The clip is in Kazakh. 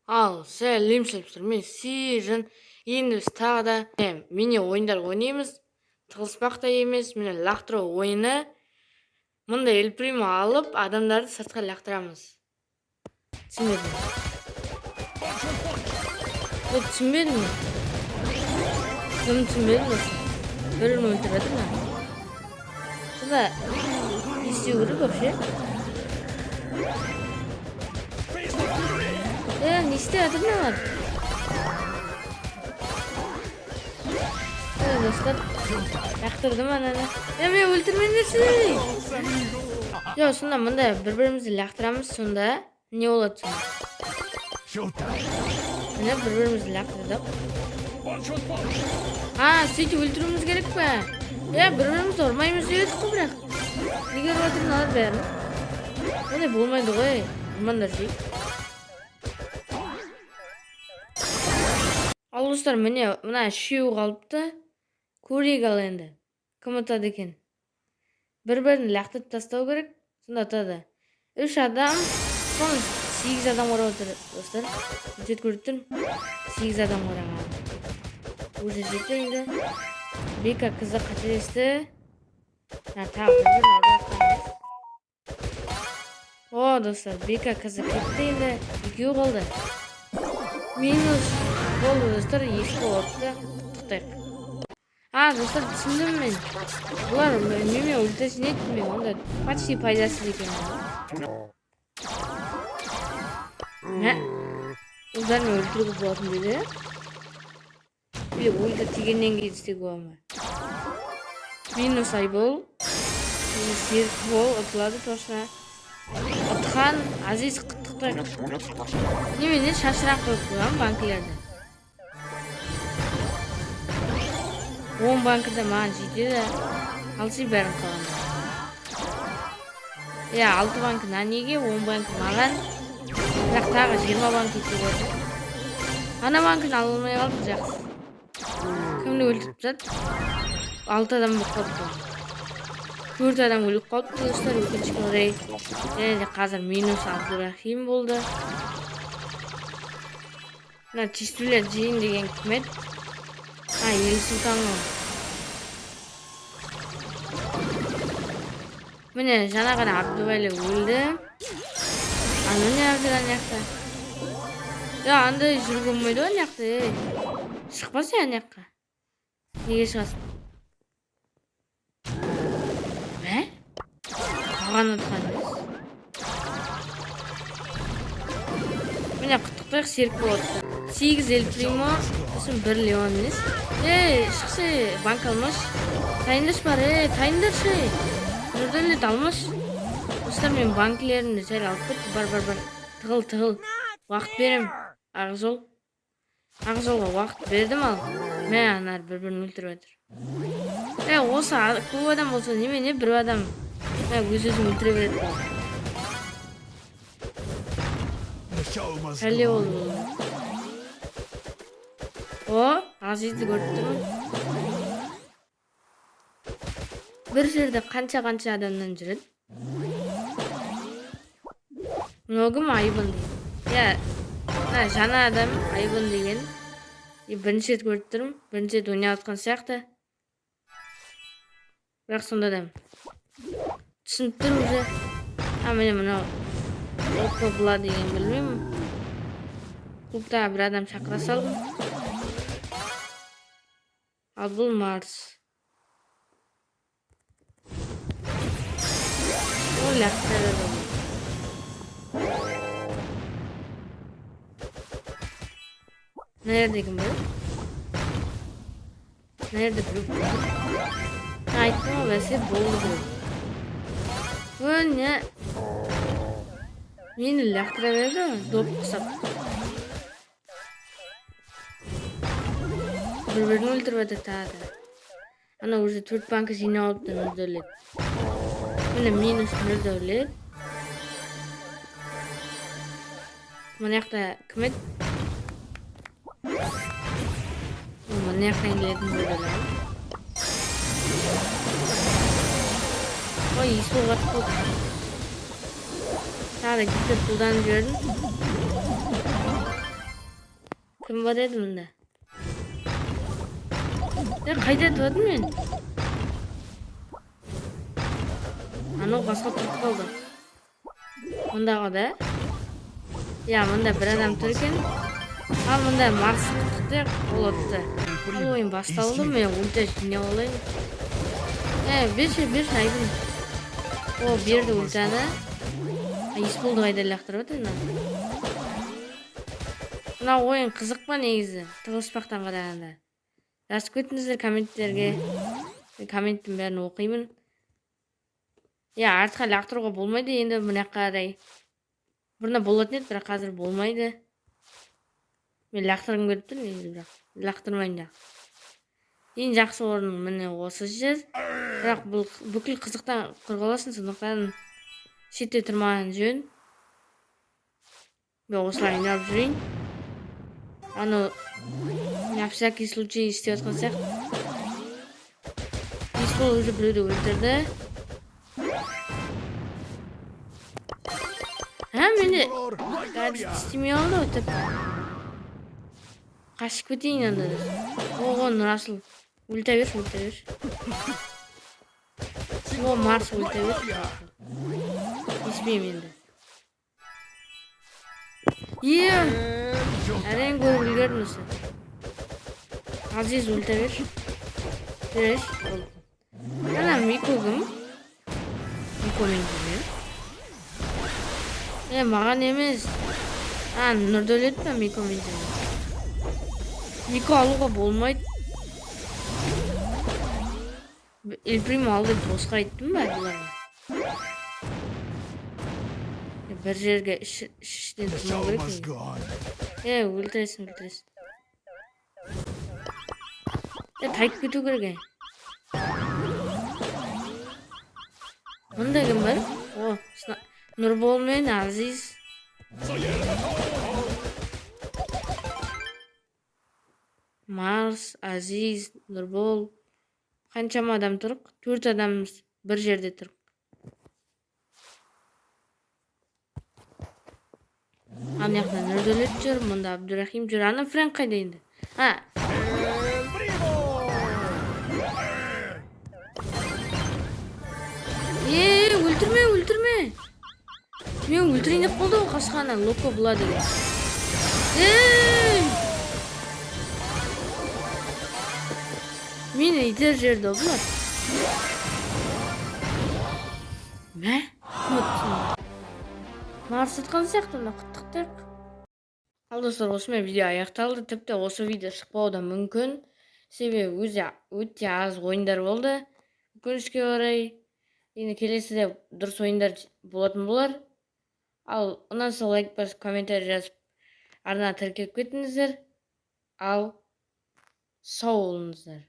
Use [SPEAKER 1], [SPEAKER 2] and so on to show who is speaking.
[SPEAKER 1] Ал, сәлемшіліктер, мен Сержан. Енді біз тағы да мини ойындар ойнаймыз. Тығылыспақ та емес, міне лақтыру ойыны. Мұнда эльпримо алып, адамдарды сыртқа лақтырамыз. Түсінбедім. Түсінбедім мен. Түсінбедім осы. Бірін өлтіреді ма? Сонда не істеу керек вообще? Не істеп жатыр мыналар? Достар, лақтырдым ананы. Мен өлтірмеңдерші. Жоқ, сонда мында бір-бірімізді лақтырамыз, сонда не болады сонда? Міне бір-бірімізді лақтырдық. Сөйтіп өлтіруіміз керек пе? Бір-бірімізді ұрмаймыз деп едік қой, бірақ. Неге ұрып жатыр мыналар бәрін? Ондай болмайды ғой. Ұрмаңдар жей. Ал достар, мына үшеу қалыпты. Көрейік ал енді. Кім ұтады екен? Бір-бірін лақтырып тастау керек. Сонда ұтады. 3 адам, соны 8 адам орап отыр, достар. Үтет көріп тұрмын. 8 адам ораған. Уже жетті енді. Бека қызы қателесті. Тағы бір-бірін орап жатқанбыз. Достар, Бека қызы кетті енді. Екеу қалды. Минус болды достар, ешкі орыпты. Құттықтайық. Достар, түсіндім мен. Бұлар менімен өлтірсін етті мен. Онда почти пайдасыз екен. Ұлдармен өлтіруге болатын деді. Өлді тегеннен кейін істеуге бола ма? Минус Айбол. Минус Серік бол. Ұтылады точно. Ұтқан Азиз құттықтайық. Немене шашырақ қойып қойған банкілерді. 10 банкіде маған жетеді. Алсы бәрін қаланды. 6 банкі неге, 10 банкі маған. Бірақ тағы 20 банкі етіп отыр. Ана банкін ала алмай қалды, жақсы. Кімді өлтіріп жатыр? 6 адам болып қалыпты. 4 адам өліп қалыпты, достар, өкінішке орай. Және де қазір минус Абдурахим болды. Мына чистулер жейін деген кім еді? Ел Сұлтан ғой. Міне жаңа ғана Абдубайлы өлді. Аны не ап жүр аяқта? Андай жүрген мойды ғой аяқта. Шықпасы аяққа. Неге шығасың? Қаған ұтқан емес. Міне құттықтайық, Серік болады. 8 эльпримо, сосын 1 Леон емес. Шықшы, банк алмаш. Тайындырш бар, тайындыршы. Нұрдәлет алмаш. Достар, мен банкілерімді сәл алып кетті. Бар. Тығыл. Уақыт берем. Ағызол. Ағызолға уақыт бердім ал. Анар бір-бірін өлтіріп отыр. Осы көп адам болса, немене бір адам өз-өзін өлтіре береді. Әлі ол. Азизді көріп тұрмын. Бір жерде қанша адамнан жүреді. Многім Айбын деген. Жаңа адам Айбын деген. Бірінші рет көріп тұрмын. Бірінші рет ойнап отқан сияқты. Бірақ сонда адам. Түсініп тұр уже. Міне мынау. Опа бұла деген білмеймін. Клубта бір адам шақыра салдым. Ал бұл Марс. Ол лақтырады ғой. Nerede bu? Nerede bu? Aytdım o vesi boldu. Bu ne? Meni laqtıra verdi mi? Dop qısap. Bir-birini öldürüp atadi. Ana уже 4 banka jina olibdi Nurdavlat. Mana minus Nurdavlat. Mana yoqda kim edi? Mana yoqda ingliz Nurdavlat. Oy, so'g'at qo'ydi. Tadi gitti puldan gördüm. кім бар еді мында? Қайда тұрдым мен? Анау басқа тұрып қалды. Мұндағы да? Мұнда бір адам тұр екен. Ал мұнда Марс құттықтайық, ол отты. Бұл ойын басталды, мен ульта жинап алайын. Берші, айдын. О, берді ультаны. Есболды қайда лақтырып отыр мына. Мына ойын қызық па негізі? Тығылыспақтан қарағанда. Жазып кетіңіздер комменттерге. Комменттің бәрін оқимын. Артқа лақтыруға болмайды енді мына қарай. Бұрында болатын еді, бірақ қазір болмайды. Мен лақтырғым келіп тұр негізі, бірақ лақтырмайын да. Ең жақсы орын міне осы жер. Бірақ бүкіл қызықтан қорғаласын, сондықтан шетте тұрмаған жөн. Мен осылай айналып жүрейін. Аны на всякий случай істеп отқан сияқты. Есбол уже біреуді өлтірді. Менде гаджет істемей алды ғой тіпті. Қашып кетейін анда да. Оғын Расыл. Ульта берші. О, Марс ульта берші. Еспейм енді. Әрен көріп үлгердім осы. Азиз ульта берші. Ана Мико кім? Мико мен кім? Маған емес. Нұрдәулет пе Мико мен кім? Мико алуға болмайды. Эльпримо алды босқа айттым ба бұларға? Бір жерге іштен тұрмау керек не? Өлтіресің. Тайып кету керек. Мұнда кім бар? Нұрбол мен Азиз. Марс, Азиз, Нұрбол. Қаншама адам тұрық? 4 адамымыз бір жерде тұрық. Ана яқта Нұрдәулет жүр, мұнда Абдурахим жүр. Ана Фрэнк қайда енді? Өлтірме. Мен өлтірейін деп болды ғой қасқаны. Локо бұла деген. Мені итер жерді бұлар. Марс ұтқан сияқты құттықтайық. Ал достар, осымен видео аяқталды. Тіпті осы видео шықпауы да мүмкін. Себебі өте аз ойындар болды. Өкінішке орай. Енді келесіде дұрыс ойындар болатын болар. Ал ұнаса лайк басып, комментарий жазып, арнага тіркеліп кетіңіздер. Ал сау болыңыздар.